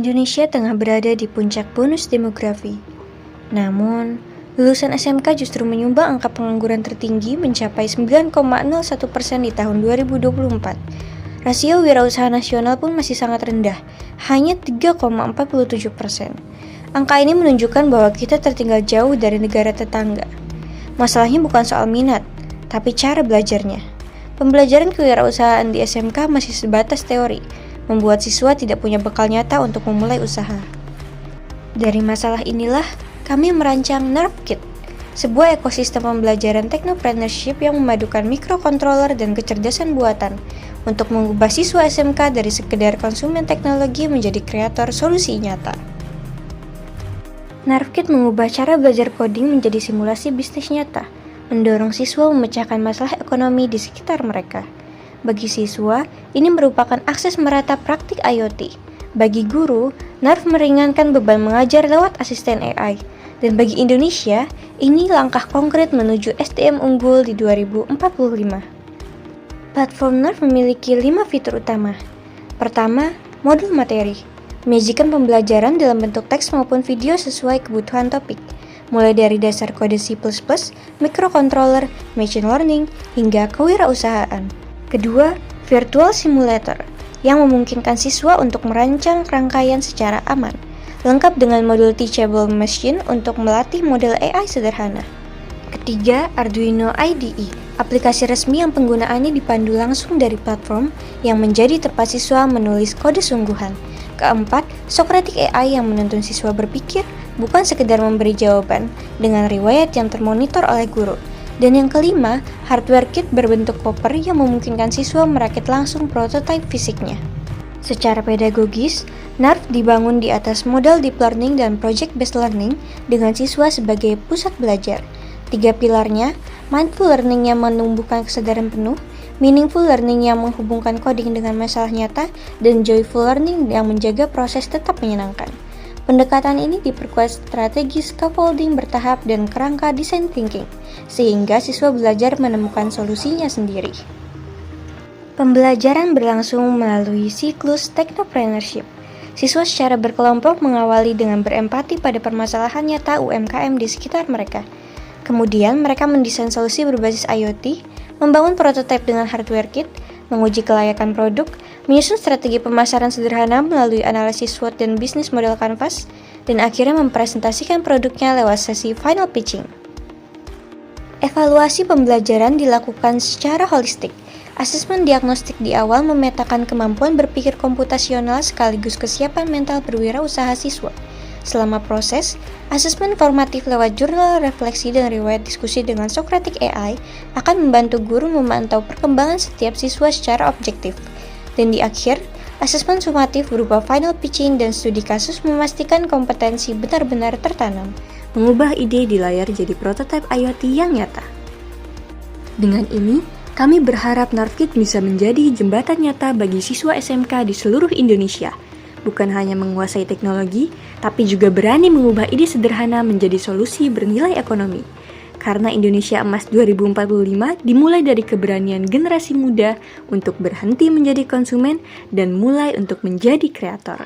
Indonesia tengah berada di puncak bonus demografi. Namun, lulusan SMK justru menyumbang angka pengangguran tertinggi mencapai 9,01% di tahun 2024. Rasio wirausaha nasional pun masih sangat rendah, hanya 3,47%. Angka ini menunjukkan bahwa kita tertinggal jauh dari negara tetangga. Masalahnya bukan soal minat, tapi cara belajarnya. Pembelajaran kewirausahaan di SMK masih sebatas teori, membuat siswa tidak punya bekal nyata untuk memulai usaha. Dari masalah inilah, kami merancang NERVKit, sebuah ekosistem pembelajaran technopreneurship yang memadukan microcontroller dan kecerdasan buatan untuk mengubah siswa SMK dari sekedar konsumen teknologi menjadi kreator solusi nyata. NERVKit mengubah cara belajar coding menjadi simulasi bisnis nyata, mendorong siswa memecahkan masalah ekonomi di sekitar mereka. Bagi siswa, ini merupakan akses merata praktik IoT. Bagi guru, NERV meringankan beban mengajar lewat asisten AI. Dan bagi Indonesia, ini langkah konkret menuju SDM unggul di 2045. Platform NERV memiliki 5 fitur utama. Pertama, modul materi. Menyajikan pembelajaran dalam bentuk teks maupun video sesuai kebutuhan topik, mulai dari dasar kode C++, microcontroller, machine learning, hingga kewirausahaan. Kedua, virtual simulator, yang memungkinkan siswa untuk merancang rangkaian secara aman, lengkap dengan modul Teachable Machine untuk melatih model AI sederhana. Ketiga, Arduino IDE, aplikasi resmi yang penggunaannya dipandu langsung dari platform yang menjadi tempat siswa menulis kode sungguhan. Keempat, Socratic AI yang menuntun siswa berpikir, bukan sekedar memberi jawaban, dengan riwayat yang termonitor oleh guru. Dan yang kelima, hardware kit berbentuk koper yang memungkinkan siswa merakit langsung prototipe fisiknya. Secara pedagogis, NERV dibangun di atas model deep learning dan project-based learning dengan siswa sebagai pusat belajar. 3 pilarnya, mindful learning yang menumbuhkan kesadaran penuh, meaningful learning yang menghubungkan coding dengan masalah nyata, dan joyful learning yang menjaga proses tetap menyenangkan. Pendekatan ini diperkuat strategi scaffolding bertahap dan kerangka design thinking, sehingga siswa belajar menemukan solusinya sendiri. Pembelajaran berlangsung melalui siklus technopreneurship. Siswa secara berkelompok mengawali dengan berempati pada permasalahan nyata UMKM di sekitar mereka. Kemudian mereka mendesain solusi berbasis IoT, membangun prototipe dengan hardware kit, menguji kelayakan produk, menyusun strategi pemasaran sederhana melalui analisis SWOT dan bisnis model canvas, dan akhirnya mempresentasikan produknya lewat sesi final pitching. Evaluasi pembelajaran dilakukan secara holistik. Asesmen diagnostik di awal memetakan kemampuan berpikir komputasional sekaligus kesiapan mental berwirausaha siswa. Selama proses, asesmen formatif lewat jurnal refleksi dan riwayat diskusi dengan Socratic AI akan membantu guru memantau perkembangan setiap siswa secara objektif. Dan di akhir, asesmen sumatif berupa final pitching dan studi kasus memastikan kompetensi benar-benar tertanam, mengubah ide di layar jadi prototipe IoT yang nyata. Dengan ini, kami berharap NERVKit bisa menjadi jembatan nyata bagi siswa SMK di seluruh Indonesia. Bukan hanya menguasai teknologi, tapi juga berani mengubah ide sederhana menjadi solusi bernilai ekonomi. Karena Indonesia Emas 2045 dimulai dari keberanian generasi muda untuk berhenti menjadi konsumen dan mulai untuk menjadi kreator.